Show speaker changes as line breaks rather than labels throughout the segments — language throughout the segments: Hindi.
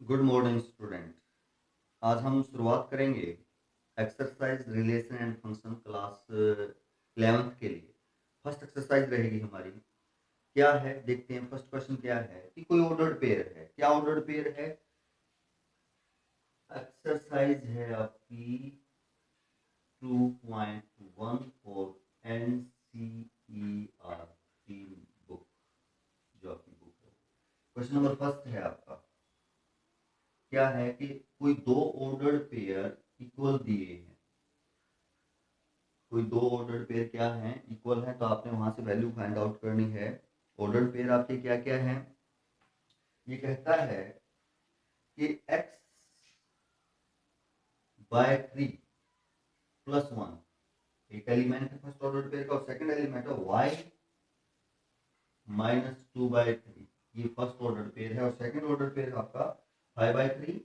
Good morning student. आज हम शुरुआत करेंगे exercise relation and function class 11th के लिए। फर्स्ट एक्सरसाइज रहेगी हमारी। क्या है देखते हैं। फर्स्ट क्वेश्चन क्या है कि कोई ऑर्डर्ड पेयर है। क्या ऑर्डर्ड पेयर है? एक्सरसाइज है आपकी 2.1 फॉर NCERT बुक, जो आपकी बुक है। क्वेश्चन नंबर फर्स्ट है आपका। क्या है कि कोई दो ऑर्डर्ड पेयर इक्वल दिए हैं। कोई दो ऑर्डर्ड पेयर क्या है, इक्वल है, तो आपने वहां से वैल्यू फाइंड आउट करनी है। ऑर्डर्ड पेयर आपके क्या क्या है? ये कहता है कि x बाय 3 प्लस 1 एक एलिमेंट है फर्स्ट ऑर्डर पेयर का, और सेकंड एलिमेंट है y माइनस 2/3। ये फर्स्ट ऑर्डर पेयर है, और सेकंड ऑर्डर पेयर आपका 5/3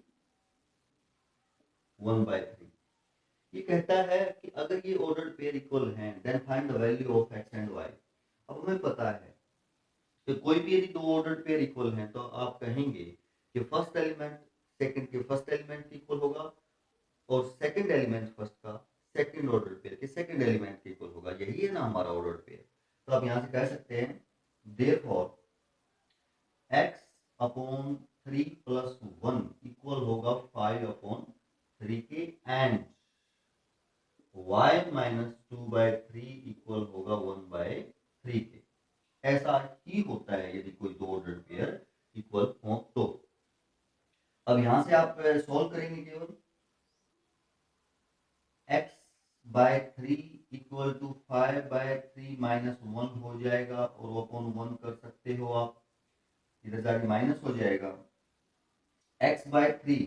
1/3। ये कहता है कि अगर ये ऑर्डर पेयर इक्वल हैं then find the value of x and y। अब हमें पता है तो कोई भी यदि दो ऑर्डर्ड पेयर इक्वल हैं तो आप कहेंगे कि फर्स्ट एलिमेंट सेकंड के फर्स्ट एलिमेंट इक्वल होगा, और सेकंड एलिमेंट फर्स्ट का सेकंड ऑर्डर पेयर के सेकंड एलिमेंट इक्वल होगा। यही है ना हमारा ऑर्डर पेयर। तो आप यहां से कह सकते हैं therefore x upon 3 plus 1 equal होगा 5 अपॉन 3 के, एंड y माइनस 2/3 इक्वल होगा 1/3 के। ऐसा ही होता है यदि कोई दो ऑर्डर पेयर इक्वल हो तो। अब यहां से आप सॉल्व करेंगे केवल x by 3 equal to 5/3 minus 1 हो जाएगा, और वो अपॉन 1 कर सकते हो आप, इधर जाके माइनस हो जाएगा। x बाय 3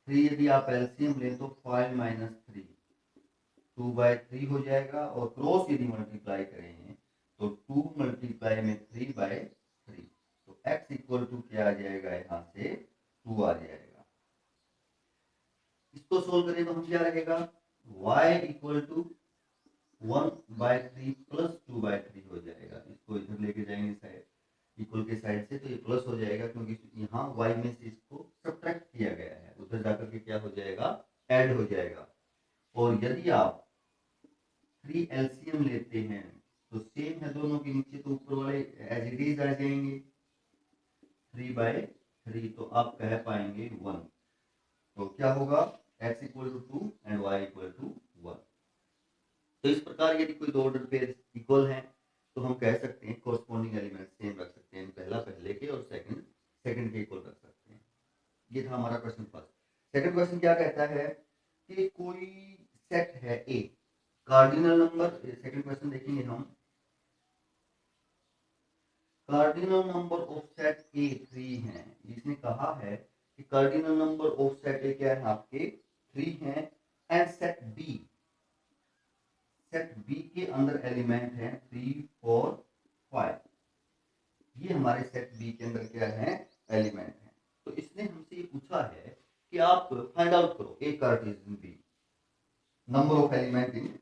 यदि आप एलसीएम लें तो 5 माइनस 3 2/3 हो जाएगा, और क्रॉस यदि मल्टीप्लाई करें तो 2 मल्टीप्लाई में 3/3। तो x इक्वल टू क्या आ जाएगा, यहाँ से 2 आ जाएगा। इसको सोल्व करें तो हम क्या रहेगा, y इक्वल टू 1/3 प्लस 2/3 हो जाएगा। इसको इधर लेके जाएंगे साइड, इक्वल के साइड से, तो ये प्लस हो जाएगा क्योंकि यहाँ y में से इसको सब्ट्रैक्ट किया गया है। उधर जाकर के क्या हो जाएगा, ऐड हो जाएगा। और यदि आप 3 एलसीएम लेते हैं तो सेम है दोनों के, नीचे तो ऊपर वाले एज इट इज आ जाएंगे। 3/3 तो आप कह पाएंगे 1। तो क्या होगा, x equal to 2 and y equal to 1। तो इस प्रकार यदि कोई दो ऑर्डर पेयर इक्वल हैं तो हम कह सकते हैं कोरस्पॉन्डिंग एलिमेंट सेम रख सकते हैं। पहला पहले के और सेकंड सेकंड के इक्वल रख सकते हैं। ये था हमारा क्वेश्चन फर्स्ट। सेकंड क्वेश्चन क्या कहता है कि कोई सेट है ए, कार्डिनल नंबर। सेकंड क्वेश्चन देखेंगे हम। कार्डिनल नंबर ऑफ सेट ए 3 है। इसने कहा है कि कार्डिनल नंबर ऑफ सेट ए क्या है, आपके 3 है, एंड सेट बी के अंदर एलिमेंट है 3 4 5। ये हमारे सेट बी के अंदर क्या है, एलिमेंट है। तो इसने हमसे ये पूछा है कि आप फाइंड आउट करो A Cartesian B, number of element in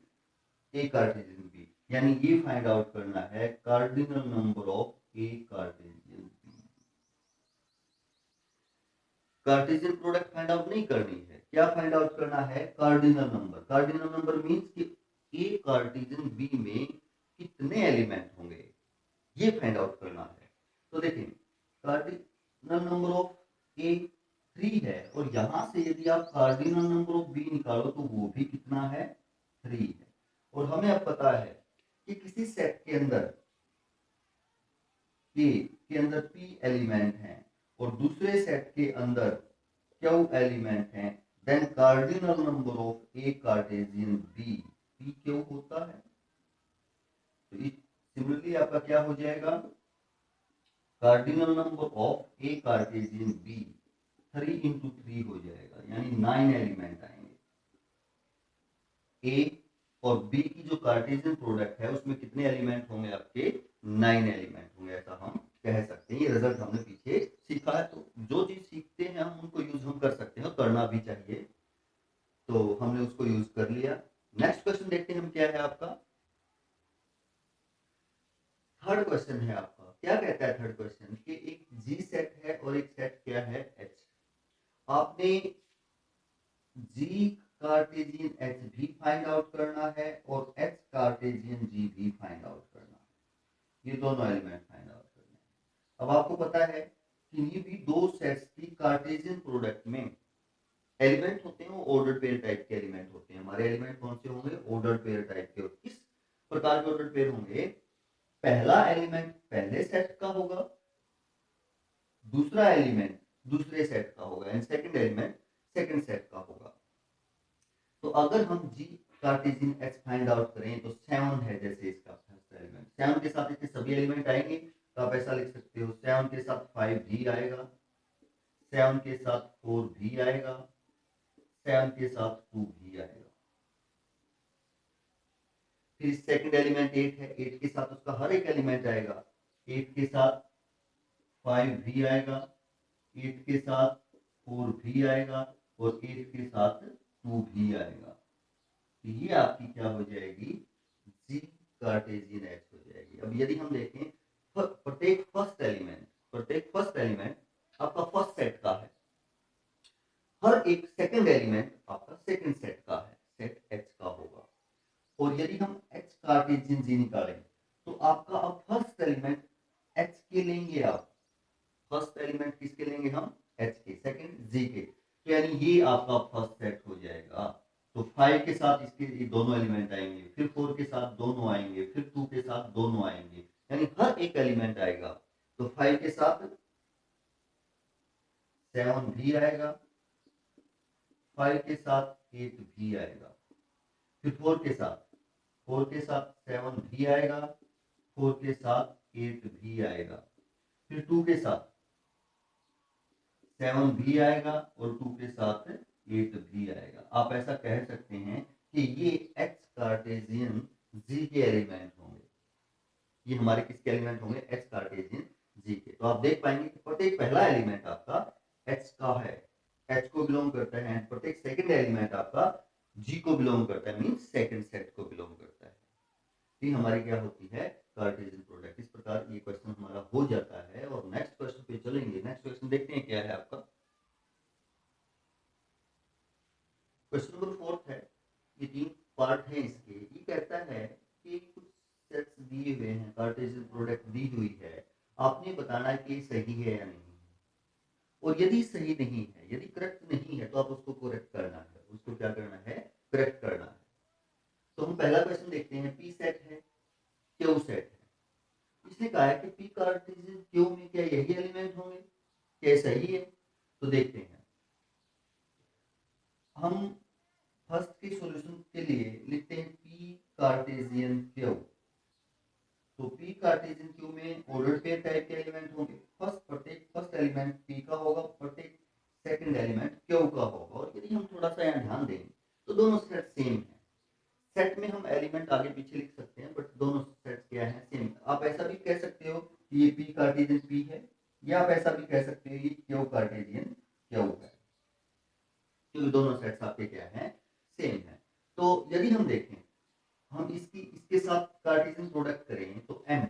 A Cartesian B. यानी ये फाइंड आउट करना है cardinal number of A Cartesian B. Cartesian product find out नहीं करनी है। क्या फाइंड आउट करना है, cardinal number. Cardinal number means कि ए कार्टेशियन बी में कितने एलिमेंट होंगे, ये फाइंड आउट करना है। तो देखिए कार्डिनल नंबर ऑफ ए 3 है, और यहां से यदि आप कार्डिनल नंबर ऑफ बी निकालो तो वो भी कितना है, 3 है। और हमें अब पता है कि किसी सेट के अंदर ए के अंदर पी एलिमेंट है और दूसरे सेट के अंदर क्यू एलिमेंट है, then cardinal number of A Cartesian B P Q होता है। तो सिमिलरली आपका क्या हो जाएगा, cardinal number of A Cartesian B 3 into 3 हो जाएगा, यानी 9 एलिमेंट आएंगे। ए और बी की जो कार्टेशियन प्रोडक्ट है उसमें कितने एलिमेंट होंगे, आपके 9 एलिमेंट होंगे, ऐसा हम कह सकते हैं। ये रिजल्ट हमने पीछे सीखा है, तो जो चीज सीखते हैं हम उनको यूज हम कर सकते हैं, करना भी चाहिए। तो हमने उसको यूज कर लिया। नेक्स्ट क्वेश्चन देखते हैं हम, क्या है आपका थर्ड क्वेश्चन है आपका। क्या कहता है थर्ड क्वेश्चन कि एक जी सेट है और एक सेट क्या है एच। आपने जी कार्टेशियन एच भी फाइंड आउट करना है और एच कार्टेशियन जी भी फाइंड आउट करना है। ये दोनों एलिमेंट फाइंड आउट करने हैं। अब आपको पता है कि ये भी दो सेट्स की कार्टेशियन प्रोडक्ट में एलिमेंट होते हैं, वो ऑर्डर पेयर टाइप के एलिमेंट होते हैं। हमारे एलिमेंट कौन से होंगे? ऑर्डर पेयर टाइप के। और किस प्रकार के ऑर्डर पेयर होंगे? पहला एलिमेंट पहले सेट का होगा, दूसरा एलिमेंट दूसरे सेट का होगा, and second element second set का होगा। तो अगर हम जी कार्टेशियन एच फाइंड आउट करें तो 7 है जैसे इसका फर्स्ट एलिमेंट, 7 के साथ इसके सभी एलिमेंट आएंगे, तो आप ऐसा लिख सकते हो 7 के साथ 5 भी आएगा, 7 के साथ 4 भी आएगा, 7 के साथ 2 भी आएगा। फिर सेकंड एलिमेंट 8 है, 8 के साथ उसका हर एक एलिमेंट आएगा, 8 के साथ 5 भी आएगा, 8 के साथ 4 भी आएगा और 8 के साथ 2 भी आएगा। तो ये आपकी क्या हो जाएगी? जी कार्टेशियन एच हो जाएगी। अब यदि हम देखें प्रत्येक फर्स्ट एलिमेंट आपका फर्स्ट सेट का है, हर एक सेकंड एलिमेंट आपका सेकंड सेट का है, सेट एच का होगा। और यदि हम एच कार्टेशियन जी निकालें तो आपका अब फर्स्ट एलिमेंट एच के लेंगे, आप फर्स्ट एलिमेंट किसके लेंगे? हम एच के, सेकंड जी के। तो यानी ये आपका फर्स्ट सेट हो जाएगा। तो 5 के साथ इसके ये दोनों एलिमेंट आएंगे, फिर 4 के साथ दोनों आएंगे, फिर 2 के साथ दोनों आएंगे, यानी हर एक एलिमेंट आएगा। तो 5 के साथ 7 भी आएगा, 5 के साथ 8 भी आएगा, फिर 4 के साथ 7 भी आएगा, 4 के साथ 8 भी आएगा, फिर 2 के साथ 7 भी आएगा और 2 के साथ 8 भी आएगा। आप ऐसा कह सकते हैं कि ये एच कार्टेशियन जी के एलिमेंट होंगे। ये हमारे किसके एलिमेंट होंगे? एच कार्टेशियन जी के। तो आप देख पाएंगे कि प्रत्येक पहला एलिमेंट आपका एच का है, एच को बिलोंग करता है, एंड प्रत्येक सेकंड एलिमेंट आपका जी को बिलोंग करता है, मींस सेकंड सेट को बिलोंग करता है। ये हमारी क्या होती है? Cartesian product. इस प्रकार ये क्वेश्चन हमारा हो जाता है। और नेक्स्ट क्वेश्चन पे चलेंगे। नेक्स्ट क्वेश्चन देखते हैं क्या है आपका। क्वेश्चन नंबर 4 है, ये 3 पार्ट है इसके। ये कहता है कि कुछ सेट्स दिए हुए हैं, कार्टेशियन प्रोडक्ट दी हुई है, आपने बताना है कि सही है या नहीं है। और यदि सही नहीं है, यदि करेक्ट नहीं है, तो आप उसको करेक्ट करना है। उसको क्या करना है? करेक्ट करना है। तो हम पहला क्वेश्चन देखते हैं। पी सेट है, क्यू सेट है। इसने कहा है कि पी कार्टेशियन क्यू में क्या यही एलिमेंट होंगे? क्या सही है? तो देखते हैं। हम फर्स्ट के सॉल्यूशन के लिए लिखते हैं पी कार्टेशियन क्यू। तो पी कार्टेशियन क्यू में ऑर्डर पेयर टाइप के एलिमेंट होंगे। प्रत्येक फर्स्ट एलिमेंट पी का होगा, प्रत्येक सेकंड एलिमेंट क्यू का होगा। और यदि हम थोड़ा सा यहाँ ध्यान दें तो दोनों सेट सेम है। सेट में हम एलिमेंट आगे पीछे लिख सकते हैं, बट दोनों सेट क्या है? सेम। आप ऐसा भी कह सकते हो कि ये पी कार्टेशियन पी है, या आप ऐसा भी कह सकते हो ये क्यू कार्टेशियन क्यू है, क्योंकि दोनों सेट्स आपके क्या है? सेम है। तो यदि हम देखें, हम इसके साथ कार्टेशियन प्रोडक्ट करें तो m,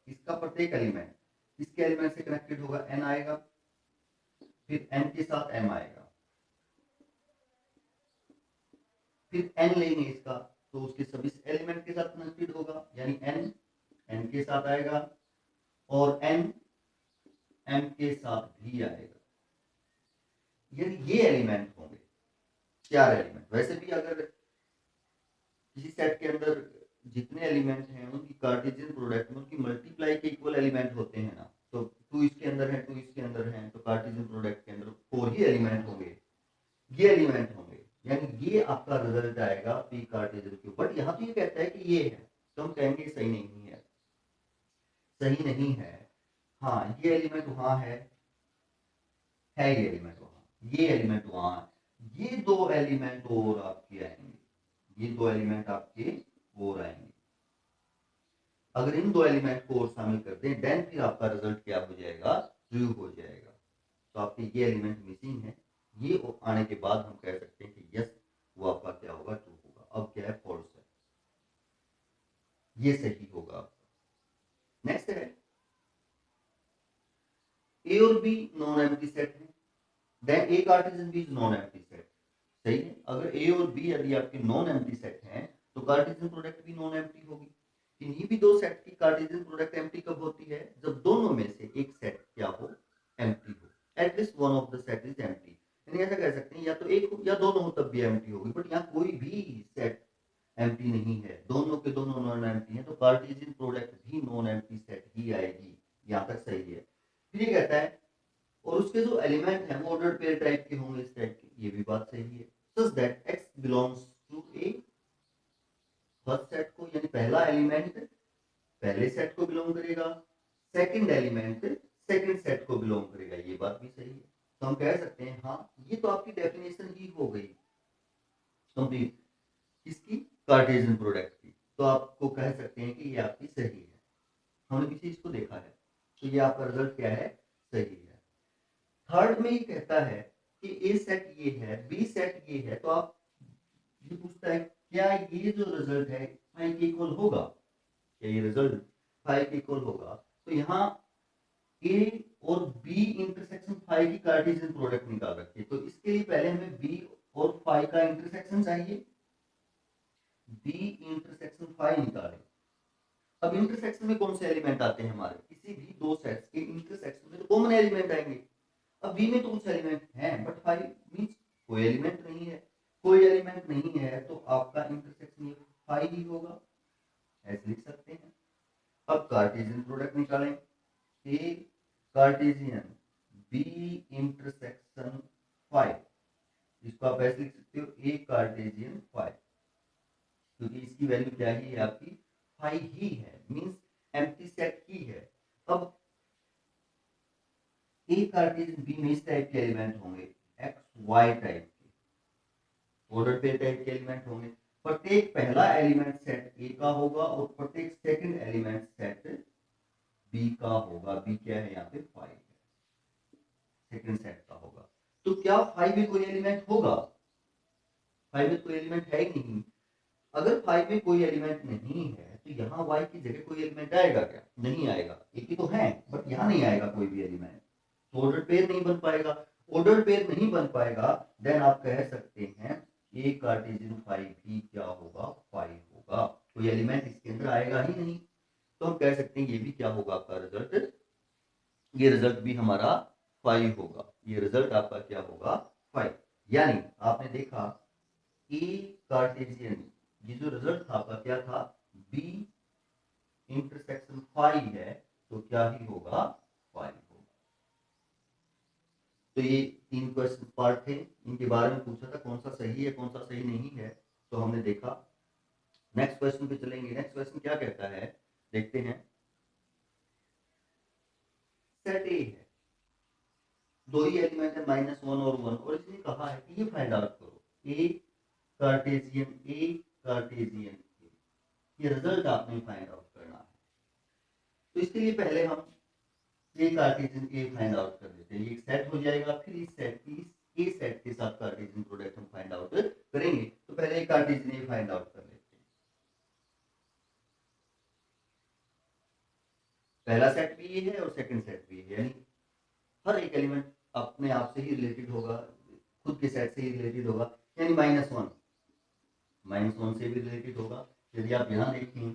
इसका प्रत्येक एलिमेंट इसके एलिमेंट से कनेक्टेड होगा, n आएगा, फिर n के साथ m आएगा, फिर n लेंगे इसका तो उसके सभी एलिमेंट के साथ कनेक्टेड होगा, यानी n के साथ आएगा और n m के साथ भी आएगा। यदि ये एलिमेंट होंगे, 4 एलिमेंट। वैसे भी अगर किसी सेट के अंदर जितने एलिमेंट हैं उनकी कार्टेशियन प्रोडक्ट में उनकी मल्टीप्लाई के इक्वल एलिमेंट होते हैं ना, तो 2 इसके अंदर है, 2 इसके अंदर है, तो कार्टेशियन प्रोडक्ट के अंदर 4 ही एलिमेंट होंगे, ये एलिमेंट होंगे, यानी ये आपका रिजल्ट आएगा पी कार्टेशियन क्यू। बट यहाँ तो ये कहता है कि ये है, तो हम कहेंगे सही नहीं है, सही नहीं है। हाँ, ये एलिमेंट वहां है, ये एलिमेंट वहां, ये एलिमेंट वहां, ये 2 एलिमेंट और आपके आएंगे, ये 2 एलिमेंट आपके और आएंगे। अगर इन 2 एलिमेंट को और शामिल कर दें, देन फिर आपका रिजल्ट क्या हो जाएगा? ट्रू हो जाएगा। तो आपके ये एलिमेंट मिसिंग है, ये आने के बाद हम कह सकते हैं कि यस, वो आपका क्या होगा? ट्रू होगा। अब क्या है? फॉल्स है, ये सही होगा आपका। नेक्स्ट है, ए और बी नॉन एम्प्टी सेट है। Then A Cartesian B is non empty set. सही है, अगर ए और बी यदि आपके नॉन एम्प्टी सेट हैं तो कार्टेशियन प्रोडक्ट भी नॉन एम्प्टी होगी। इन्हीं भी दो सेट की कार्टेशियन प्रोडक्ट एम्प्टी कब होती है, जब दोनों में से एक सेट क्या हो, एम्प्टी हो, at least one of the set is empty. यानी ऐसा कह सकते हैं या तो एक हो या दोनों हो तब भी एम्प्टी होगी, बट यहाँ कोई भी सेट एम्प्टी नहीं है, दोनों के दोनों नॉन एम्प्टी हैं, तो कार्टेशियन प्रोडक्ट भी नॉन एम्प्टी सेट ही आएगी। यहाँ तक सही है। फिर ये कहता है और उसके जो एलिमेंट हैं वो ऑर्डर्ड पेयर टाइप के होंगे इस टाइप के, ये भी बात सही है। Such that x belongs to A first set को, यानी पहला एलिमेंट पहले सेट को बिलोंग करेगा, सेकंड एलिमेंट सेकंड सेट को बिलोंग करेगा, ये बात भी सही है। तो हम कह सकते हैं हाँ ये तो आपकी डेफिनेशन ही हो गई कंप्लीट किसकी, कार्टेशियन प्रोडक्ट की। तो आपको कह सकते हैं कि ये आपकी सही है, हमने किसी चीज को देखा है, तो ये आपका रिजल्ट क्या है, सही है। थर्ड में ये कहता है कि ए सेट ये है, बी सेट ये है, तो आप ये पूछता है क्या ये जो रिजल्ट है फाई के इक्वल होगा, क्या ये रिजल्ट फाई के इक्वल होगा। तो यहाँ ए और बी इंटरसेक्शन फाई की कार्टेशियन प्रोडक्ट निकाल रखी है, तो इसके लिए पहले हमें बी और फाई का इंटरसेक्शन चाहिए, बी इंटरसेक्शन फाई निकालें। अब इंटरसेक्शन में कौन से एलिमेंट आते हैं हमारे, किसी भी दो सेट्स के इंटरसेक्शन में तो कॉमन एलिमेंट आएंगे। अब बी में तो कुछ एलिमेंट हैं बट फाइव मींस कोई एलिमेंट नहीं है, कोई एलिमेंट नहीं है तो आपका इंटरसेक्शन ये फाइव ही होगा, ऐसे लिख सकते हैं। अब कार्टेशियन प्रोडक्ट निकालें, ए कार्टेशियन बी इंटरसेक्शन फाइव, इसको आप ऐसे लिख सकते हो ए कार्टेशियन फाइव, क्योंकि इसकी वैल्यू क्या है, आपकी फाइव ही है, मींस एम्प्टी सेट ही है। अब ए कार्टेशियन बी में इस टाइप के एलिमेंट होंगे, एक्स वाई टाइप के ऑर्डर पेयर टाइप के एलिमेंट होंगे। प्रत्येक पहला एलिमेंट सेट ए का होगा और प्रत्येक सेकंड एलिमेंट सेट बी का होगा। बी क्या है यहाँ पे, फाइव है, सेकंड सेट का होगा। तो क्या फाइव में कोई एलिमेंट होगा, फाइव में कोई एलिमेंट है ही नहीं। अगर फाइव में कोई एलिमेंट नहीं है तो यहाँ वाई की जगह कोई एलिमेंट आएगा क्या, नहीं आएगा, एक ही तो है बट यहाँ नहीं आएगा कोई भी एलिमेंट, तो ऑर्डर पेयर नहीं बन पाएगा। ऑर्डर पेयर नहीं बन पाएगा देन आप कह सकते हैं ए कार्टेशियन फाइव भी क्या होगा, फाइव होगा, कोई एलिमेंट इसके अंदर आएगा ही नहीं, तो हम कह सकते हैं ये भी क्या होगा आपका रिजल्ट, ये रिजल्ट भी हमारा फाइव होगा, ये रिजल्ट आपका क्या होगा, फाइव। यानी आपने देखा ए कार्टेशियन, ये जो रिजल्ट था आपका क्या था, बी इंटरसेक्शन फाइव है, तो क्या ही होगा, फाइव होगा। तो ये तीन क्वेश्चन पार्ट थे, इनके बारे में पूछा था कौन सा सही है कौन सा सही नहीं है, तो हमने देखा। नेक्स्ट क्वेश्चन पे चलेंगे। नेक्स्ट क्वेश्चन क्या कहता है, देखते हैं। सेट ए है, दो ही एलिमेंट है -1 और 1, और इसने कहा है कि ये फाइंड आउट करो ए कार्टेशियन ए, ये रिजल्ट आपने फाइंड आउट करना है। तो इसके लिए पहले हम ए कार्टेशियन ए फाइंड आउट कर देते हैं, ये एक सेट हो जाएगा, फिर इस सेट की ए सेट के साथ कार्टेशियन प्रोडक्ट हम फाइंड आउट करेंगे। तो पहले एक कार्टेशियन ए फाइंड आउट कर लेते हैं। पहला सेट भी ये है और सेकंड सेट भी है, यानी हर एक एलिमेंट अपने आप से ही रिलेटेड होगा, खुद के सेट से ही रिलेटेड होगा, यानी -1 से भी रिलेटेड होगा। यदि आप यहाँ देखें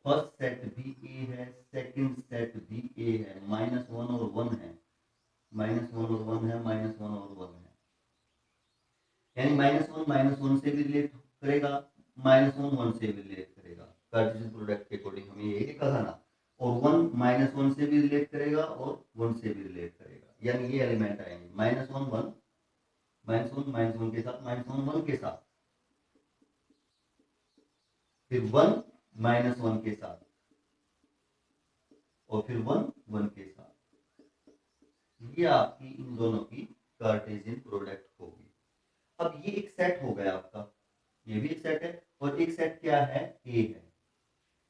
फर्स्ट सेट भी ए है, सेकंड सेट भी ए है, -1 और 1 है, -1 और 1 है, -1 और 1 है, यानी -1 से भी रिलेट करेगा, -1 1 से भी रिलेट करेगा, कार्टेशियन प्रोडक्ट के अकॉर्डिंग हमें ये कहा ना, और 1 -1 से भी रिलेट करेगा और 1 से भी रिलेट करेगा, यानी ये एलिमेंट आएंगे -1 1 -1 के साथ, -1 1 के साथ, फिर 1 -1 के साथ, और फिर 1 1 के साथ, ये आपकी इन दोनों की कार्टेशियन प्रोडक्ट होगी। अब ये एक सेट हो गया आपका, ये भी एक सेट है, और एक सेट क्या है, ए है,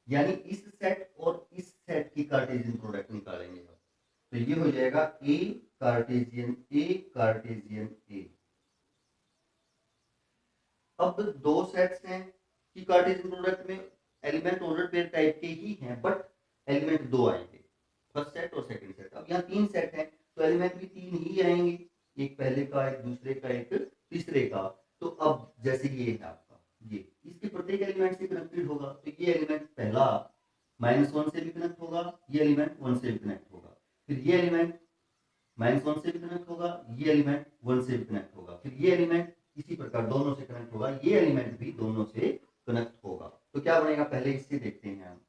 यानी इस सेट और इस सेट की कार्टेशियन प्रोडक्ट निकालेंगे हम, तो ये हो जाएगा ए कार्टेशियन ए। अब दो सेट्स हैं कि कार्टेशियन प्रोडक्ट में एलिमेंट ऑर्डर पेयर टाइप के ही हैं बट एलिमेंट दो आएंगे, फर्स्ट सेट और सेकंड सेट। अब यहाँ तीन सेट हैं तो एलिमेंट भी तीन ही आएंगे, एक पहले का, एक दूसरे का, एक तीसरे का। तो अब जैसे ये है आपका, ये इसके प्रत्येक एलिमेंट से कनेक्टेड होगा, तो ये एलिमेंट पहला -1 से भी कनेक्ट होगा, ये एलिमेंट 1 से भी कनेक्ट होगा, फिर ये एलिमेंट -1 से भी कनेक्ट होगा, ये एलिमेंट 1 से भी कनेक्ट होगा, फिर ये एलिमेंट इसी प्रकार दोनों से कनेक्ट होगा, ये एलिमेंट भी दोनों से कनेक्ट होगा। तो क्या बनेगा, पहले इससे देखते हैं हम।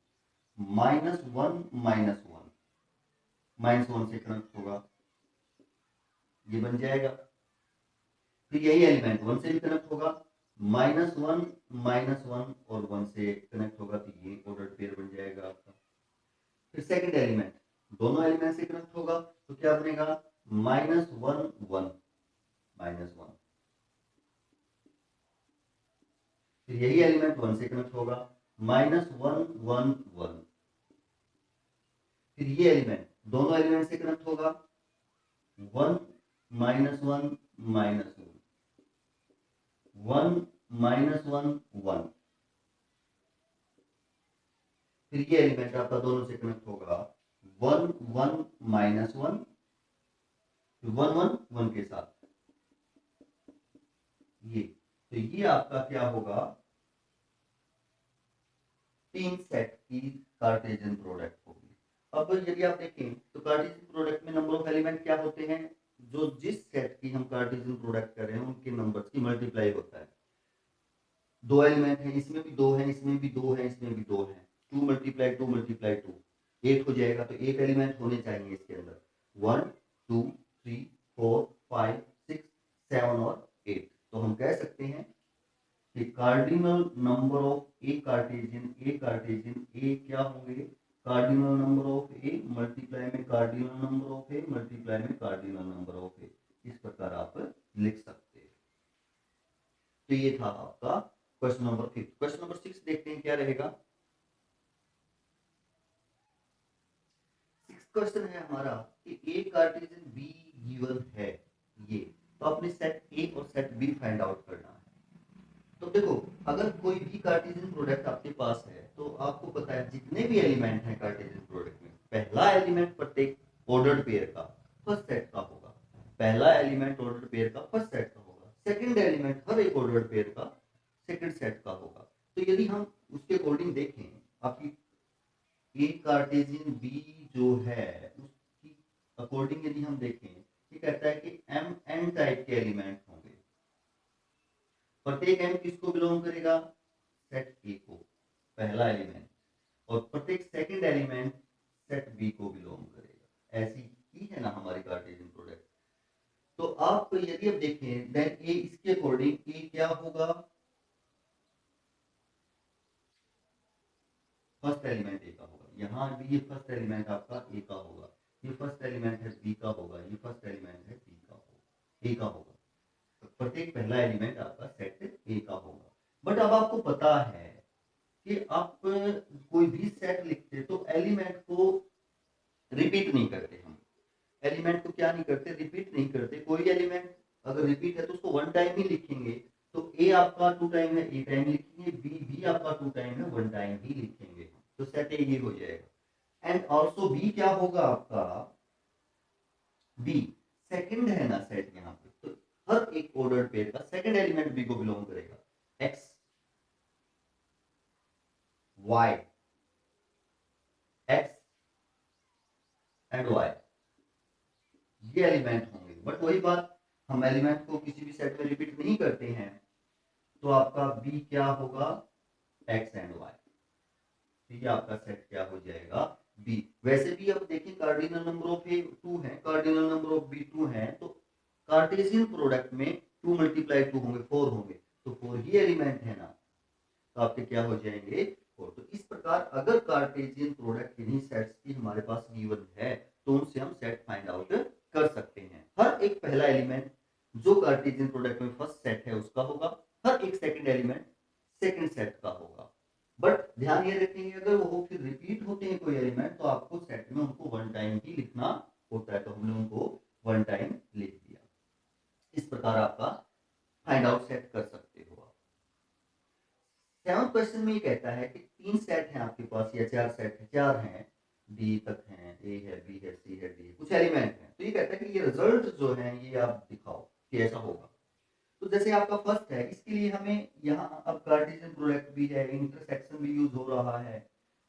-1 -1 से कनेक्ट होगा, ये बन जाएगा। फिर यही एलिमेंट 1 से भी कनेक्ट होगा, -1 -1 और 1 से कनेक्ट होगा, तो ये ऑर्डर्ड पेयर बन जाएगा आपका। फिर सेकंड एलिमेंट दोनों एलिमेंट से कनेक्ट होगा, तो क्या बनेगा, -1 1 -1। फिर यही एलिमेंट 1 से कनेक्ट होगा, -1 1 1। फिर ये एलिमेंट दोनों एलिमेंट से कनेक्ट होगा, 1 -1 -1 1 -1 1। फिर ये एलिमेंट आपका दोनों से कनेक्ट होगा, 1 1 -1 1 1 1 के साथ ये। तो ये आपका क्या होगा, 3 सेट की कार्टेशियन प्रोडक्ट होगी। अब यदि आप देखें तो कार्टेशियन प्रोडक्ट में नंबर ऑफ एलिमेंट क्या होते हैं, जो जिस सेट की हम कार्टेशियन प्रोडक्ट कर रहे हैं उनके नंबर्स की मल्टीप्लाई होता है। 2 एलिमेंट हैं, इसमें भी 2 हैं, इसमें भी 2 हैं, इसमें भी 2 हैं, 2 × 2 × 2 8 हो जाएगा। तो 8 एलिमेंट होने चाहिए इसके अंदर, 1 2 3 4 5 6 7 और 8। तो हम कह सकते हैं कि cardinal number of A Cartesian A क्या होंगे, cardinal number of A multiply में cardinal number of A multiply में कार्डिनल नंबर ऑफ ए। इस प्रकार आप लिख सकते हैं। तो ये था आपका क्वेश्चन नंबर 5। क्वेश्चन नंबर 6 देखते हैं क्या रहेगा। 6 क्वेश्चन है हमारा कि ए कार्टेशियन बी गिवन है ये, तो अपने सेट ए और सेट बी फाइंड आउट करना है। तो देखो, अगर कोई भी कार्टेशियन प्रोडक्ट आपके पास है तो आपको पता है जितने भी एलिमेंट हैं कार्टेशियन प्रोडक्ट में, पहला एलिमेंट प्रत्येक ऑर्डर्ड पेयर का फर्स्ट सेट का होगा, पहला एलिमेंट ऑर्डर्ड पेयर का फर्स्ट सेट का होगा, सेकंड एलिमेंट हर एक ऑर्डर्ड पेयर का सेकंड सेट का होगा। तो यदि हम उसके अकॉर्डिंग देखें, आपकी ए कार्टेशियन बी जो है उसकी अकॉर्डिंग यदि हम देखें, ये कहता है कि एम एन टाइप के एलिमेंट होंगे। प्रत्येक एम किसको बिलोंग करेगा, सेट ए को पहला एलिमेंट, और प्रत्येक सेकंड एलिमेंट सेट बी को बिलोंग करेगा। ऐसी ही है ना हमारी कार्टेशियन प्रोडक्ट। तो आप यदि आप देखें देन ए इसके अकॉर्डिंग ए क्या होगा, फर्स्ट एलिमेंट ए का होगा। यहाँ भी ये फर्स्ट एलिमेंट आपका ए का होगा, ये फर्स्ट एलिमेंट है बी का होगा, ये फर्स्ट एलिमेंट है बी का होगा, ए का होगा। तो प्रत्येक पहला एलिमेंट आपका सेट ए का होगा। बट अब आपको पता है कि आप कोई भी सेट लिखते तो एलिमेंट को रिपीट नहीं करते। हम एलिमेंट को क्या नहीं करते, रिपीट नहीं करते। कोई एलिमेंट अगर रिपीट है तो उसको 1 टाइम ही लिखेंगे। तो ए आपका 2 टाइम है, ए टाइम लिखेंगे, बी भी आपका 2 टाइम है, 1 टाइम ही लिखेंगे। तो सेट ए ये हो जाएगा। एंड ऑल्सो बी क्या होगा आपका, बी सेकंड है ना सेट यहाँ पे, तो हर एक ऑर्डर्ड पेयर का सेकंड एलिमेंट बी को बिलोंग करेगा। X Y, X and Y ये एलिमेंट होंगे। बट वही बात, हम एलिमेंट को किसी भी सेट में रिपीट नहीं करते हैं। तो आपका बी क्या होगा, एक्स एंड वाई। तो ये आपका सेट क्या हो जाएगा, बी। वैसे भी अब देखिए कार्डिनल नंबर ऑफ ए 2 है, कार्डिनल नंबर ऑफ बी 2 है, तो कार्टेशियन प्रोडक्ट में 2 × 2 होंगे, 4 होंगे। तो 4 ही एलिमेंट है ना, तो आपके क्या हो जाएंगे, 4। तो इस प्रकार अगर कार्टेशियन प्रोडक्ट किन्हीं सेट्स की हमारे पास गिवन है तो उनसे हम सेट फाइंड आउट कर सकते हैं। हर एक पहला एलिमेंट जो कार्टेशियन प्रोडक्ट में फर्स्ट सेट है उसका होगा, हर एक सेकंड एलिमेंट सेकंड सेट का होगा। बट ध्यान ये रखेंगे अगर वो फिर रिपीट होते हैं कोई एलिमेंट तो आपको सेट में उनको 1 टाइम ही लिखना होता है। तो हमने उनको 1 टाइम लिख दिया। इस प्रकार आपका फाइंड आउट सेट कर सकते हो आप। 7th क्वेश्चन में ये कहता है कि 3 सेट हैं आपके पास या 4 सेट है, 4 हैं, डी तक हैं, ए है, बी है, सी है, डी है, कुछ एलिमेंट हैं। तो ये ये कहता है कि ये रिजल्ट जो है ये आप दिखाओ कि ऐसा होगा। तो जैसे आपका फर्स्ट है, इसके लिए हमें यहाँ अब कार्टेशियन प्रोडक्ट भी है, इंटरसेक्शन भी यूज हो रहा है,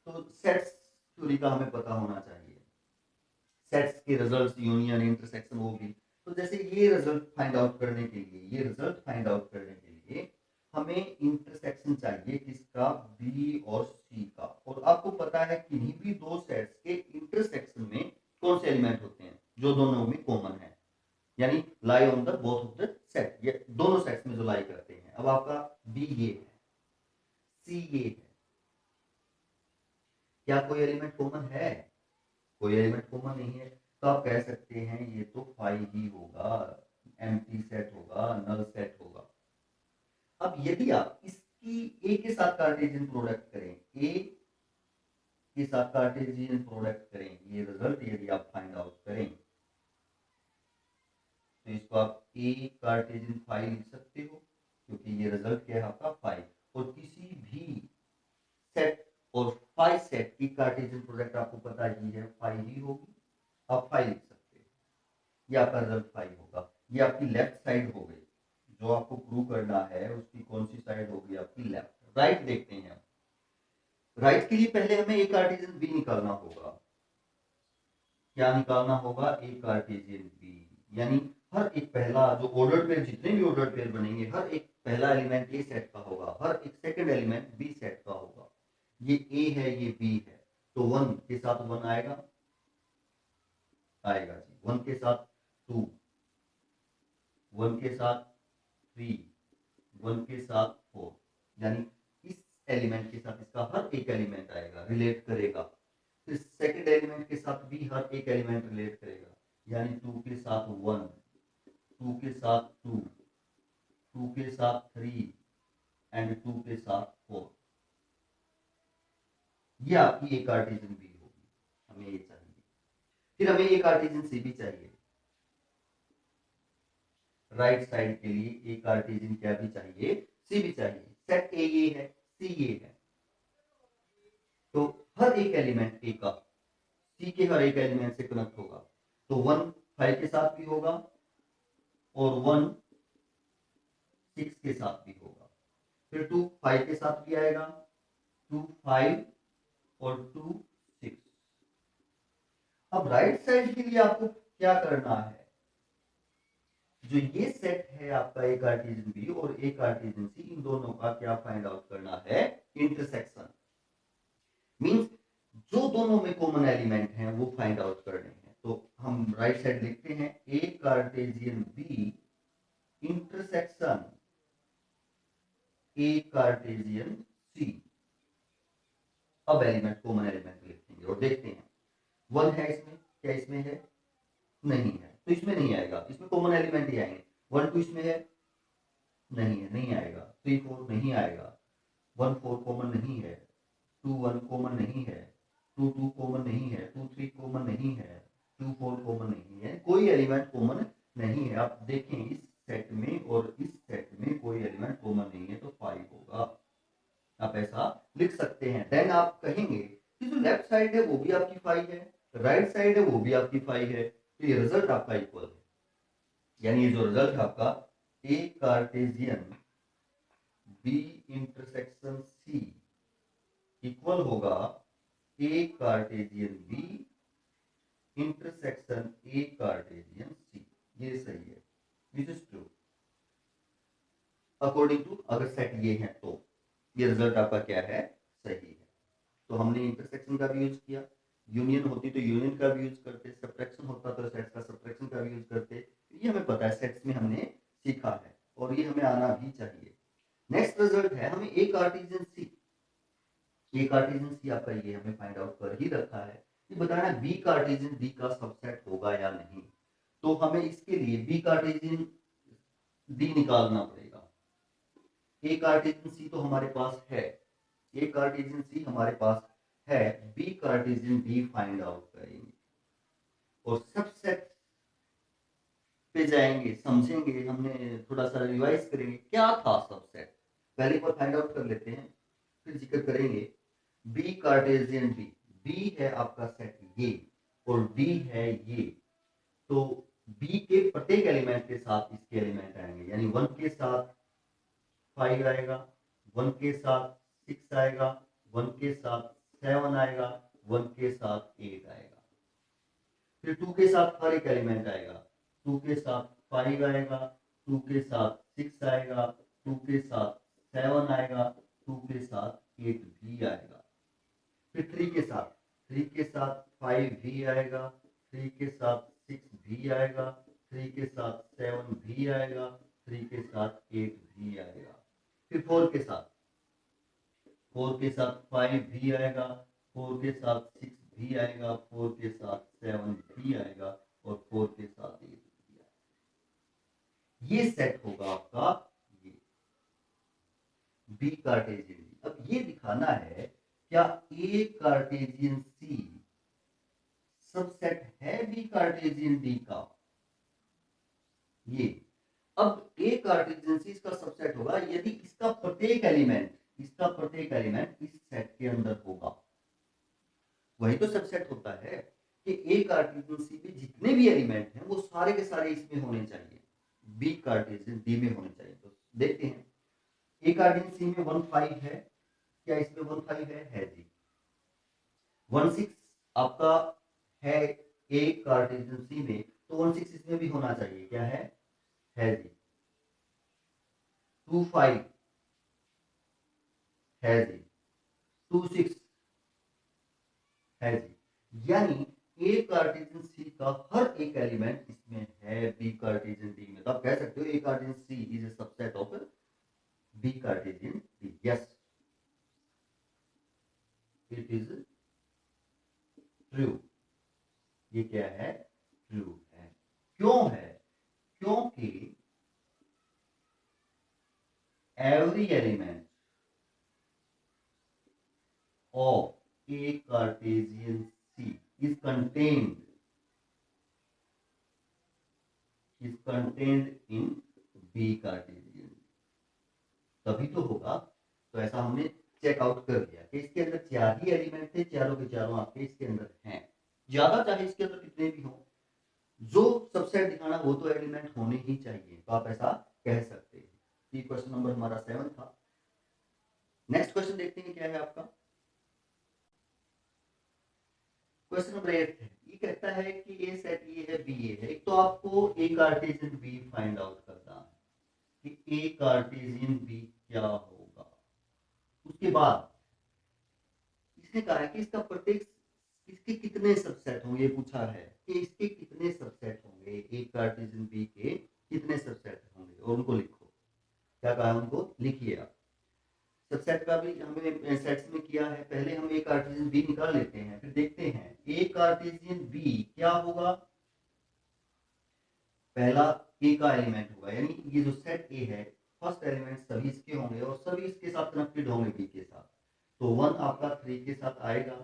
तो सेट्स थ्योरी का हमें पता होना चाहिए, सेट्स के रिजल्ट्स, यूनियन, इंटरसेक्शन, वो भी। तो जैसे ये रिजल्ट फाइंड आउट करने के लिए, ये रिजल्ट फाइंड आउट करने के लिए हमें इंटरसेक्शन चाहिए किसका, बी और सी का। और आपको पता है किन्हीं भी दो सेट्स के इंटरसेक्शन में कौन से एलिमेंट होते हैं जो दोनों में कॉमन है, यानी lie on the both of the set, ये दोनों सेट्स में जो लाई करते हैं। अब आपका बी ये है, सी ये है, क्या कोई एलिमेंट कॉमन है? कोई एलिमेंट कॉमन नहीं है, तो आप कह सकते हैं ये तो फाई ही होगा, एम्प्टी सेट होगा, नल सेट होगा। अब यदि आप इसकी ए के साथ कार्टेशियन प्रोडक्ट करें, ए के साथ कार्टेशियन प्रोडक्ट करें, ये रिजल्ट यदि आप फाइंड आउट करें, तो इसको आप ए कार्टेशियन फाई लिख सकते हो, क्योंकि ये रिजल्ट क्या है आपका फाई। और किसी भी सेट और फाई सेट की कार्टेशियन प्रोडक्ट आपको पता ही है फाई ही होगी, आप फाई लिख सकते हो, ये आपका रिजल्ट फाई होगा। ये आपकी लेफ्ट साइड हो गई, जो आपको प्रूव करना है उसकी कौन सी साइड होगी, आपकी लेफ्ट। राइट देखते हैं, राइट के लिए पहले हमें एक कार्टेशियन बी निकालना होगा। क्या निकालना होगा? एक कार्टेशियन बी, यानी हर एक पहला जो ऑर्डर पेयर, जितने भी ऑर्डर पेयर बनेंगे, हर एक पहला एलिमेंट ए सेट का होगा, हर एक सेकंड एलिमेंट बी सेट का होगा। ये ए है, ये बी है, तो 1 के साथ 1 आएगा, आएगा जी। 1 के साथ 2, 1 के साथ 3, 1 के साथ 4, यानी इस एलिमेंट के साथ इसका हर एक एलिमेंट आएगा, रिलेट करेगा। फिर सेकंड एलिमेंट के साथ भी हर एक एलिमेंट रिलेट करेगा, यानी 2 के साथ 1, 2 के साथ 2, 2 के साथ 3 एंड 2 के साथ 4। ये आपकी एक कार्टेशियन बी होगी, हमें ये चाहिए। फिर हमें एक कार्टेशियन सी भी चाहिए, राइट साइड के लिए एक कार्टेशियन क्या भी चाहिए, सी भी चाहिए। सेट ए ये है, सी ये है, तो हर एक एलिमेंट ए का सी के हर एक एलिमेंट से कनेक्ट होगा। तो 1 5 के साथ भी होगा और 1 6 के साथ भी होगा। फिर 2 5 के साथ भी आएगा, 2 5 और 2 6। अब राइट साइड के लिए आपको क्या करना है, जो ये सेट है आपका एक कार्टेशियन बी और एक कार्टेशियन सी, इन दोनों का क्या फाइंड आउट करना है, इंटरसेक्शन। मींस जो दोनों में कॉमन एलिमेंट हैं वो फाइंड आउट करने हैं। तो हम राइट साइड लिखते हैं A Cartesian B intersection A Cartesian C. अब एलिमेंट, कॉमन एलिमेंट लिखेंगे और देखते हैं 1 है इसमें, क्या इसमें है? नहीं है, तो इसमें नहीं आएगा, इसमें कॉमन एलिमेंट ही आएंगे। 1 2 इसमें है, नहीं है, नहीं आएगा। 3 4 नहीं आएगा, 1 4 कॉमन नहीं है, 2 1 कॉमन नहीं है, 2 2 कॉमन नहीं है, 2 3 कॉमन नहीं है, 2 4 कॉमन नहीं है, कोई एलिमेंट कॉमन नहीं है। आप देखें इस सेट में और इस सेट में कोई एलिमेंट कॉमन नहीं है, तो 5 होगा। आप ऐसा लिख सकते हैं। देन आप कहेंगे कि जो लेफ्ट साइड है वो भी आपकी 5 है, राइट साइड है वो भी आपकी 5 है, तो ये रिजल्ट आपका इक्वल है। यानी ये जो रिजल्ट है आपका A Cartesian B intersection C equal होगा A Cartesian B intersection A Cartesian C. ये सही है, this is true according to, अगर सेट ये है तो ये रिजल्ट आपका क्या है, सही है। तो हमने इंटरसेक्शन का भी यूज किया, यूनियन होती तो यूनियन का भी यूज करते, सब्ट्रैक्शन होता तो सेट्स का सब्ट्रैक्शन का भी यूज करते। ये हमें पता है, सेट्स में हमने सीखा है और ये हमें आना भी चाहिए। नेक्स्ट रिजल्ट है हमें ए कार्टेशियन सी। ए कार्टेशियन सी आपका ये हमें फाइंड आउट कर ही रखा है, ये बताना है बी कार्टेशियन डी का सबसेट होगा या नहीं। तो हमें इसके लिए बी कार्टेशियन डी निकालना पड़ेगा। ए कार्टेशियन सी तो हमारे पास है, ए कार्टेशियन सी हमारे पास है, B Cartesian D find out करेंगे और सबसेट पे जाएंगे, समझेंगे, हमने थोड़ा सा रिवाइज करेंगे क्या था सबसेट। पहले एक बार फाइंड आउट कर लेते हैं, फिर जिक्र करेंगे। बी कार्टेशियन डी, बी है आपका सेट ये और डी है ये, तो बी के प्रत्येक एलिमेंट के साथ इसके एलिमेंट आएंगे, यानी 1 के साथ 5 आएगा, 1 के साथ 6 आएगा, 1 के साथ 7 आएगा, 1 के साथ 8 आएगा। फिर 2 के साथ हर एक एलिमेंट आएगा, 2 के साथ 5 आएगा, 2 के साथ 6 आएगा, 2 के साथ 7 आएगा, 2 के साथ 8 भी आएगा। फिर 3 के साथ 5 भी आएगा, 3 के साथ 6 भी आएगा, 3 के साथ 7 भी आएगा, 3 के साथ 8 भी आएगा। फिर 4 के साथ 5 भी आएगा, 4 के साथ 6 भी आएगा, 4 के साथ 7 भी आएगा और 4 के साथ 8 भी आएगा। ये सेट होगा आपका ये बी कार्टेशियन डी। अब ये दिखाना है क्या ए कार्टेशियन सी सबसेट है बी कार्टेशियन डी का। ये अब ए कार्टेशियन सी इसका सबसेट होगा यदि इसका प्रत्येक एलिमेंट इस सेट के अंदर होगा। वही तो सबसेट होता है कि ए कार्टेशियन सी में जितने भी एलिमेंट हैं वो सारे के सारे इसमें होने चाहिए, बी कार्टेशियन डी में होने चाहिए। तो देखते हैं ए कार्टेशियन सी में 1 5 है, क्या इसमें 1 5 है जी। 1 6 आपका है ए कार्टेशियन सी में, तो 1 6 इसमें भी होना चाहिए, क्या है जी। 2 5 है जी, 2 6 है जी। यानी ए कार्टेशियन सी का हर एक एलिमेंट इसमें है बी कार्टेशियन डी में। तो आप कह सकते हो A Cartesian C is a subset of B Cartesian D. Yes, it is true. ये क्या है, ट्रू है। क्यों है, क्योंकि every element of a Cartesian C is contained in B Cartesian। तभी तो होगा। तो ऐसा हमने चेकआउट कर लिया कि इसके अंदर 4 ही एलिमेंट थे, चारों के चारों आपके इसके अंदर हैं। ज्यादा चाहे इसके अंदर कितने भी हो, जो सबसेट दिखाना वो तो एलिमेंट होने ही चाहिए। तो आप ऐसा कह सकते हैं। ये क्वेश्चन नंबर हमारा 7 था। नेक्स्ट क्वेश्चन देखते हैं क्या है आपका। क्वेश्चन नंबर 8 है। ये कहता है कि ए सेट ये है, बी ए है। एक तो आपको ए कार्टेशियन बी फाइंड आउट करना है कि ए कार्टेशियन बी क्या होगा। उसके बाद इसने कहा है कि इसका प्रत्येक इसके कितने सबसेट होंगे, पूछा है कि इसके कितने सबसेट होंगे, ए कार्टेशियन बी के कितने सबसेट होंगे और उनको लिखो। क्या कहा है, उनको लिखिए आप। सबसेट का भी हमने सेट्स में किया है। पहले हम ए कार्टेशियन बी निकाल लेते हैं, फिर देखते हैं ए कार्टेशियन बी क्या होगा। पहला ए का एलिमेंट होगा, यानी ये जो सेट ए है फर्स्ट एलिमेंट सभी इसके होंगे और सभी इसके साथ कनेक्टेड होंगे बी के साथ। तो 1 आपका 3 के साथ आएगा,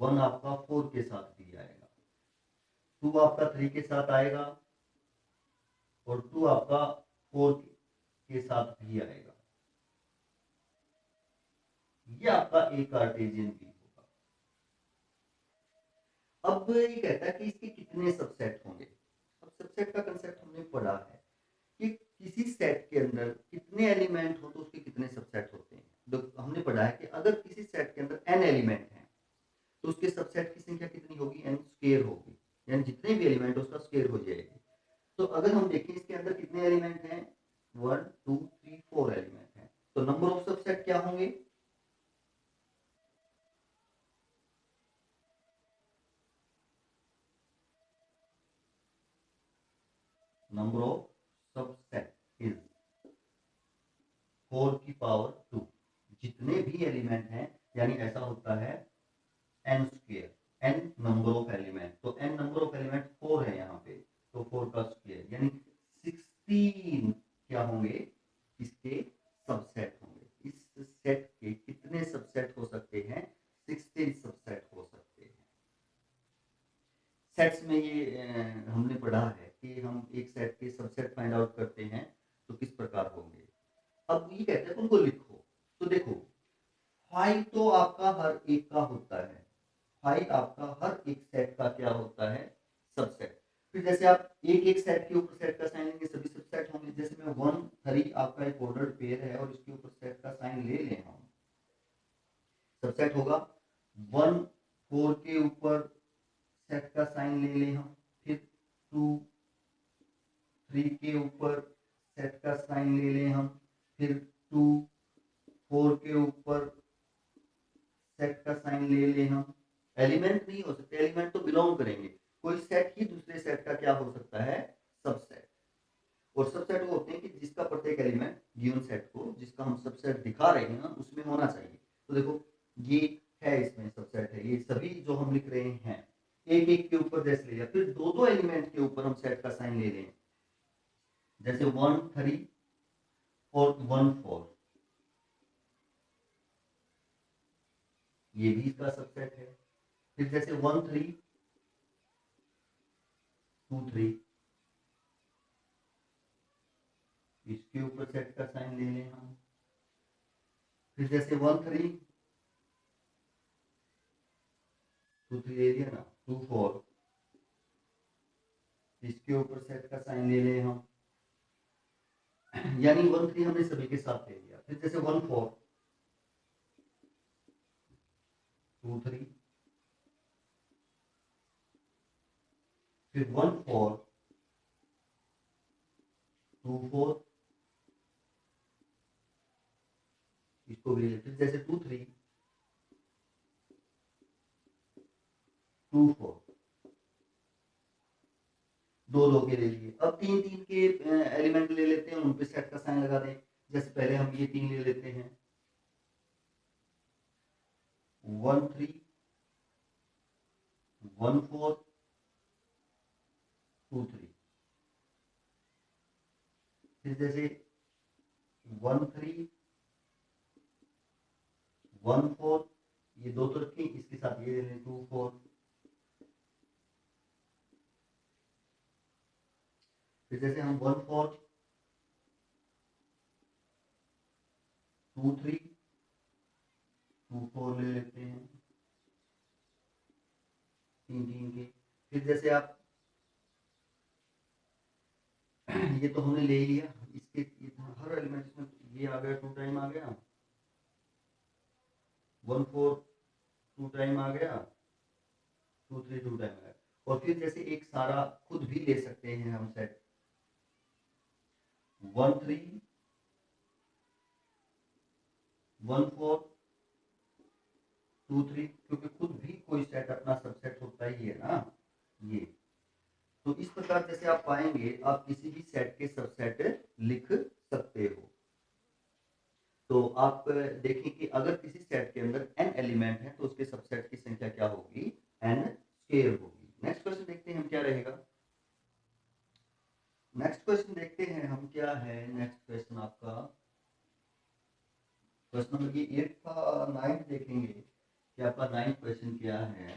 1 आपका 4 के साथ भी आएगा, 2 आपका 3 के साथ आएगा और 2 आपका 4 के साथ भी आएगा। ये आपका ए कार्टेशियन बी होगा। अब ये कहता है कि इसके कितने सबसेट होंगे। अब सबसेट का कंसेप्ट हमने पढ़ा है कि किसी सेट के अंदर कितने एलिमेंट हो तो उसके कितने सबसेट होते हैं। तो हमने पढ़ा है कि अगर किसी सेट के अंदर n एलिमेंट हैं तो उसके सबसेट की संख्या कितनी होगी, n स्क्वायर होगी, यानी जितने भी एलिमेंट उसका स्क्वायर हो जाएगी। तो अगर हम देखें इसके अंदर कितने एलिमेंट हैं, 1 2 3 4 एलिमेंट हैं, तो नंबर ऑफ सबसेट क्या होंगे, नंबर ऑफ सबसेट इज 4 की पावर 2। जितने भी एलिमेंट हैं, यानी ऐसा होता है n square, n number of element, तो n नंबर ऑफ एलिमेंट 4 है यहाँ पे, तो 4 का स्क्वायर यानी 16 क्या होंगे, इसके सबसेट होंगे। इस सेट के कितने सबसेट हो सकते हैं, 16 सबसेट हो सकते हैं। सेट्स में ये हमने पढ़ा है कि हम एक सेट के सबसेट फाइंड आउट करते हैं तो किस प्रकार होंगे। अब ये कहते हैं उनको लिखो। तो देखो 5 तो आपका हर एक का होता है, 5 आपका हर एक सेट का क्या होता है, सबसेट। फिर जैसे आप एक एक सेट के ऊपर सेट का साइन लेंगे, सभी सबसेट होंगे। जैसे मैं 1 3 आपका एक ऑर्डर्ड पेयर है और इसके ऊपर सेट का साइन ले लें हम, सबसेट होगा। 1 4 के ऊपर सेट का साइन ले लें हम, फिर 2 3 के ऊपर सेट का साइन ले लें हम, फिर 2 4 के ऊपर सेट का साइन ले लें हम। एलिमेंट नहीं हो सकते, एलिमेंट तो बिलोंग करेंगे। कोई सेट ही दूसरे सेट का क्या हो सकता है, सबसेट। और सबसेट वो होते हैं कि जिसका प्रत्येक एलिमेंट गिवन सेट को, जिसका हम सबसेट दिखा रहे हैं ना, उसमें होना चाहिए। तो देखो ये है, इसमें सबसेट है, ये सभी जो हम लिख रहे हैं एक एक के ऊपर जैसे लिया, फिर दो दो एलिमेंट के ऊपर हम सेट का साइन ले लें, जैसे 1 3 और 1 4, ये भी इसका सबसेट है। फिर जैसे 1 3 2 3, इसके ऊपर सेट का साइन ले लें हम। फिर जैसे 1 3 2 3 ले लिया ना, 2 4, इसके ऊपर सेट का साइन ले लें हम, यानी 1 3 हमने सभी के साथ ले लिया। फिर जैसे 1 4 2 3, फिर 1 4 2 4, इसको भी ले लिया। फिर जैसे 2 3 2 4, दो दो के ले लिए। अब 3 3 के एलिमेंट ले लेते हैं, उन पे सेट का साइन लगा दें। जैसे पहले हम ये 3 ले लेते हैं, 1 3 1 4 2 3। फिर जैसे 1 3 1 4, ये दो तो रखें, इसके साथ ये ले लें 2 4। फिर जैसे हम 1 4 2 3 2 4 ले लेते हैं, 3 3 के। फिर जैसे आप ये तो हमने ले लिया, इसके हर एलिमेंट में ये आ गया, 2 टाइम आ गया, 1 4 2 टाइम आ गया, 2 3 2 टाइम आ गया। और फिर जैसे एक सारा खुद भी ले सकते हैं हम सेट, 1 3 1 4 2 3, क्योंकि खुद भी कोई सेट अपना सबसेट होता ही है ना ये। तो इस प्रकार जैसे आप पाएंगे, आप किसी भी सेट के सबसेट लिख सकते हो। तो आप देखें कि अगर किसी सेट के अंदर n एलिमेंट है तो उसके सबसेट की संख्या क्या होगी, n स्क्वायर होगी। नेक्स्ट क्वेश्चन देखते हैं हम क्या रहेगा। नेक्स्ट क्वेश्चन देखते हैं हम क्या है। नेक्स्ट क्वेश्चन आपका क्वेश्चन नंबर ये 8 था, 9 देखेंगे कि आपका 9 क्वेश्चन क्या है।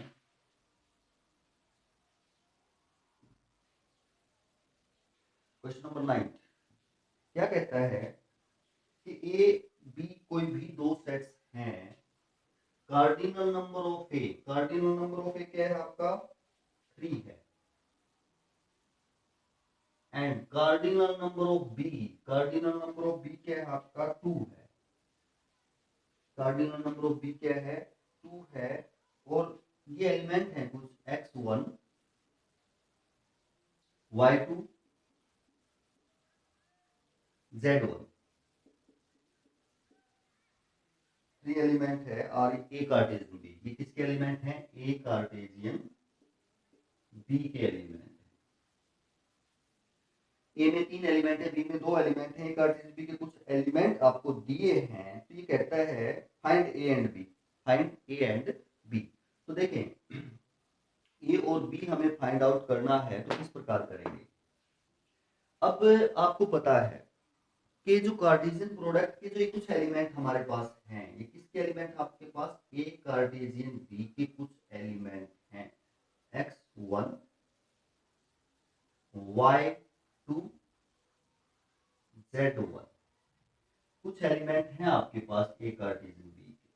क्वेश्चन नंबर 9 क्या कहता है कि ए बी कोई भी दो सेट्स हैं, cardinal number of A, cardinal number of A क्या है आपका 3 है, and cardinal number of B, cardinal number of B क्या है आपका 2 है, कार्डिनल नंबर ऑफ बी क्या है 2 है। और ये एलिमेंट है कुछ x1 y2 z1, 3 एलिमेंट है। और ए कार्टेशियन बी, ये किसके एलिमेंट हैं, ए कार्टेशियन बी के एलिमेंट। ए में 3 एलिमेंट है, बी में 2 एलिमेंट है, ए कार्टेशियन बी के कुछ एलिमेंट आपको दिए हैं। तो ये कहता है find A and B, find A and B. तो देखें ए और बी हमें फाइंड आउट करना है, तो किस प्रकार करेंगे। अब आपको पता है कि जो कार्टेशियन प्रोडक्ट के जो कुछ एलिमेंट हमारे पास हैं, ये किसके एलिमेंट आपके पास, ए कार्टेशियन बी के कुछ एलिमेंट हैं, x1 y2 z1, कुछ एलिमेंट हैं आपके पास ए कार्टेशियन बी के।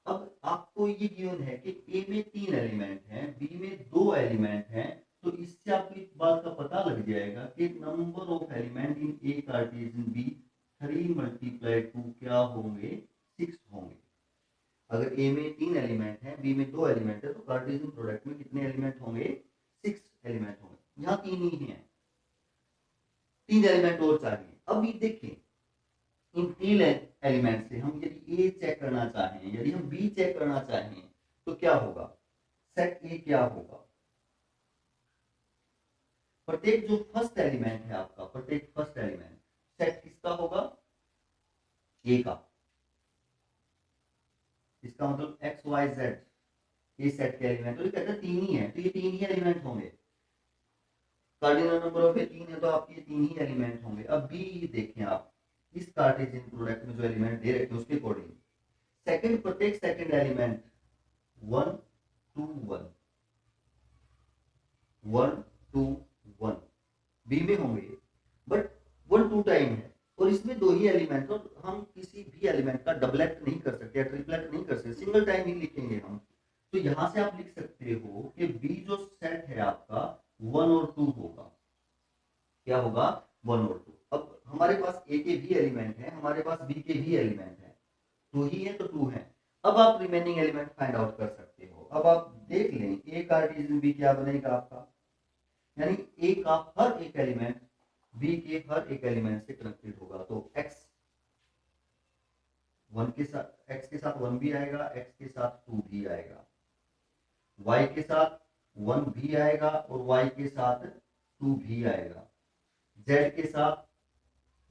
अब आपको ये गिवन है कि ए में 3 एलिमेंट हैं, बी में 2 एलिमेंट हैं, तो इससे आपको इस बात का पता लग जाएगा कि number of element in A Cartesian B 3 × 2 क्या होंगे, 6 होंगे। अगर ए में 3 एलिमेंट है, बी में 2 एलिमेंट है, तो कार्टेशियन प्रोडक्ट में कितने एलिमेंट होंगे, 6 एलिमेंट होंगे। यहाँ 3 ही हैं, 3 एलिमेंट और चाहिए। अब ये देखें, इन 3 एलिमेंट से हम यदि ए चेक करना चाहें, यदि हम बी चेक करना चाहें, तो क्या होगा, सेट ए क्या होगा, प्रत्येक जो फर्स्ट एलिमेंट है आपका, प्रत्येक फर्स्ट एलिमेंट सेट किसका होगा, ए का। इसका मतलब एक्स वाई जेड ये सेट के एलिमेंट, तो ये कहते हैं 3 ही है, तो ये 3 ही एलिमेंट होंगे। कार्डिनल नंबर ऑफ ए 3 है, तो आपके 3 ही एलिमेंट होंगे। अब बी देखें आप, इस कार्टेशियन प्रोडक्ट में जो एलिमेंट दे रखे हैं उसके अकॉर्डिंग सेकंड, प्रत्येक सेकंड एलिमेंट 1 2 1 1 2 1 बी में होंगे, बट 1 2 टाइम है और इसमें 2 ही एलिमेंट, तो हम किसी भी एलिमेंट का डबलेट नहीं कर सकते या ट्रिपलेट नहीं कर सकते, सिंगल टाइम ही लिखेंगे हम। तो यहां से आप लिख सकते हो कि बी जो सेट है आपका 1 और 2 होगा। क्या होगा, 1 और 2। अब हमारे पास ए के भी एलिमेंट है, हमारे पास बी के भी एलिमेंट है, 2 ही है तो 2 है। अब आप रिमेनिंग एलिमेंट फाइंड आउट कर सकते हो। अब आप देख लें ए कार्टेशियन बी क्या बनेगा आपका, यानी ए का हर एक एलिमेंट बी के हर एक एलिमेंट से कनेक्टेड होगा। तो x 1 के साथ, x के साथ 1 भी आएगा, x के साथ 2 भी आएगा, y के साथ 1 भी आएगा और y के साथ 2 भी आएगा, z के साथ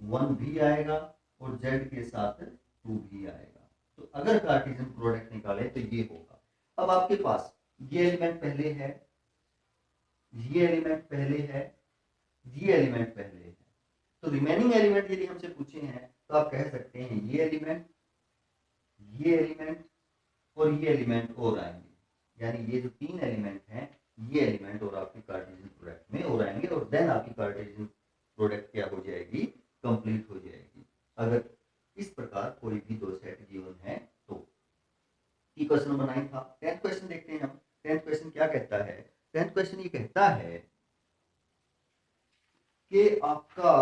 1 भी आएगा और z के साथ 2 भी आएगा। तो अगर कार्टेशियन प्रोडक्ट निकाले तो ये होगा। अब आपके पास ये एलिमेंट पहले है, ये एलिमेंट पहले है, ये एलिमेंट पहले है, तो रिमेनिंग एलिमेंट यदि हमसे पूछे हैं तो आप कह सकते हैं ये एलिमेंट और ये एलिमेंट और आएंगे, यानी ये जो 3 एलिमेंट हैं ये एलिमेंट और आपकी कार्टेशियन प्रोडक्ट में और आएंगे, और देन आपकी कार्टेशियन प्रोडक्ट क्या हो जाएगी, कंप्लीट हो जाएगी। अगर इस प्रकार कोई भी दो सेट गिवन है तो। ये क्वेश्चन नंबर 9 था। 10th क्वेश्चन देखते हैं हम। 10th क्वेश्चन क्या कहता है, 10th क्वेश्चन ये कहता है कि आपका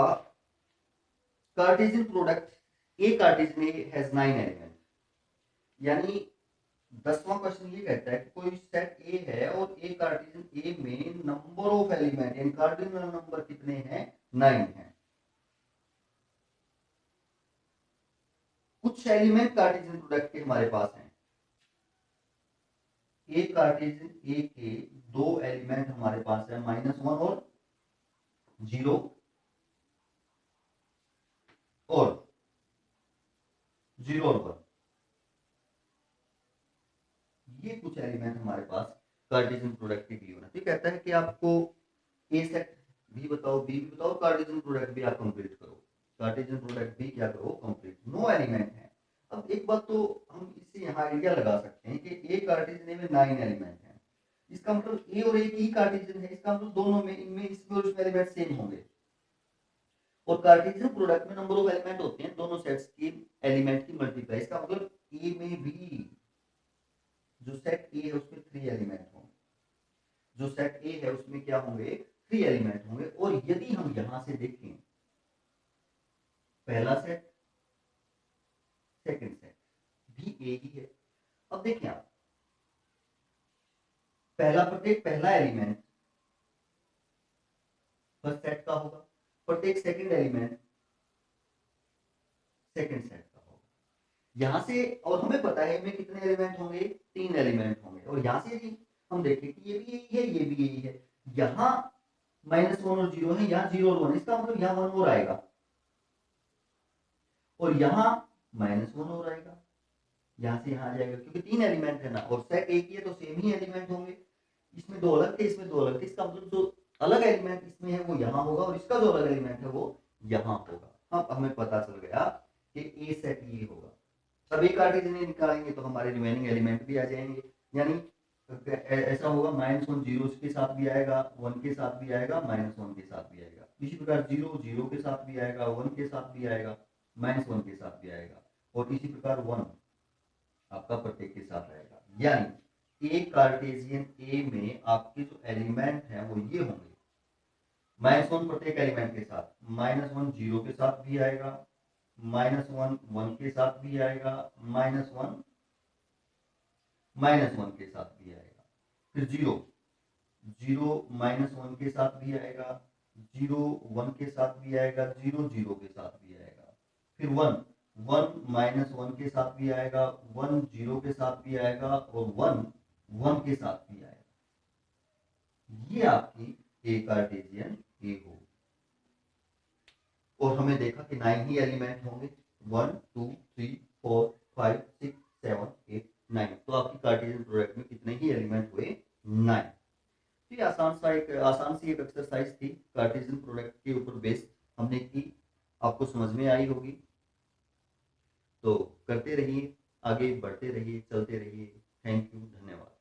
Cartesian product A Cartesian has 9 element, यानी 10वां क्वेश्चन ये कहता है कि कोई सेट ए है और ए कार्टेशियन ए में नंबर ऑफ एलिमेंट यानी कार्डिनल नंबर कितने हैं, 9 हैं। कुछ एलिमेंट कार्टेशियन प्रोडक्ट के हमारे पास हैं, ए कार्टेशियन ए के 2 एलिमेंट हमारे पास है, -1 और 0 और 0 और 1। ये कुछ एलिमेंट हमारे पास कार्टेशियन प्रोडक्ट के गिवन है। तो कहता है कि आपको ए सेट भी बताओ, बी भी बताओ, कार्टेशियन प्रोडक्ट भी आप कंप्लीट करो। कार्टेशियन प्रोडक्ट भी क्या करो, कंप्लीट। 9 एलिमेंट है। अब एक बात तो हम इससे यहाँ आइडिया लगा सकते हैं कि ए कार्टेशियन में 9 एलिमेंट है, इसका मतलब ए और ए की ही कार्टेशियन है, इसका मतलब दोनों में, इनमें इसमें और इसमें एलिमेंट सेम होंगे। और कार्टेशियन प्रोडक्ट में नंबर ऑफ एलिमेंट होते हैं दोनों सेट्स की एलिमेंट की मल्टीप्लाई, इसका मतलब ए में भी जो सेट ए है उसमें 3 एलिमेंट होंगे, जो सेट ए है उसमें क्या होंगे, 3 एलिमेंट होंगे। और यदि हम यहां से देखें पहला सेट सेकंड सेट भी ए ही है। अब देखिए आप, पहला एलिमेंट फर्स्ट सेट का होगा, प्रत्येक सेकंड एलिमेंट सेकंड सेट का होगा। यहां से, और हमें पता है इनमें कितने एलिमेंट होंगे, 3 एलिमेंट होंगे। और यहां से यदि हम देखें कि ये भी यही है, ये भी यही है, यहां -1 और 0 है, यहाँ 0 और 1, इसका मतलब यहाँ 1 और आएगा, और यहाँ -1 और आएगा, यहाँ से यहाँ आ जाएगा, क्योंकि 3 एलिमेंट है ना, और सेट एक ही है तो सेम ही एलिमेंट होंगे। इसमें 2 अलग थे, इसमें 2 अलग थे, इसका मतलब जो अलग एलिमेंट इसमें है वो यहाँ होगा और इसका जो अलग एलिमेंट है वो यहाँ होगा। अब हमें पता चल गया कि ए सेट ये होगा। अब एक कार्टेशियन निकालेंगे तो हमारे रिमेनिंग एलिमेंट भी आ जाएंगे, यानी ऐसा होगा -1 0 के साथ भी आएगा, 1 के साथ भी आएगा, -1 के साथ भी आएगा। इसी प्रकार 0 0 के साथ भी आएगा, 1 के साथ भी आएगा, -1 के साथ भी आएगा, और इसी प्रकार 1 आपका प्रत्येक के साथ आएगा। यानी ए कार्टेशियन ए में आपके जो एलिमेंट हैं वो ये होंगे, -1 प्रत्येक एलिमेंट के साथ, -1 0 के साथ भी आएगा, -1 1 के साथ भी आएगा, -1 -1 के साथ भी आएगा, फिर 0 0 -1 के साथ भी आएगा, 0 1 के साथ भी आएगा, 0 0 के साथ भी आएगा, फिर 1 1 -1 के साथ भी आएगा, 1 0 के साथ भी आएगा, और 1 1 के साथ भी आएगा। ये आपकी ए कार्टेशियन ए हो। और हमें देखा कि 9 ही एलिमेंट होंगे, 1 2 3 4 5 6 7 8 9। तो आपकी कार्टेशियन प्रोडक्ट में कितने ही एलिमेंट हुए? 9। तो ये आसान सी एक एक्सरसाइज थी, कार्टेशियन प्रोडक्ट के ऊपर बेस्ड हमने की, आपको समझ में आई होगी। तो करते रहिए, आगे बढ़ते रहिए, चलते रहिए। थैंक यू, धन्यवाद।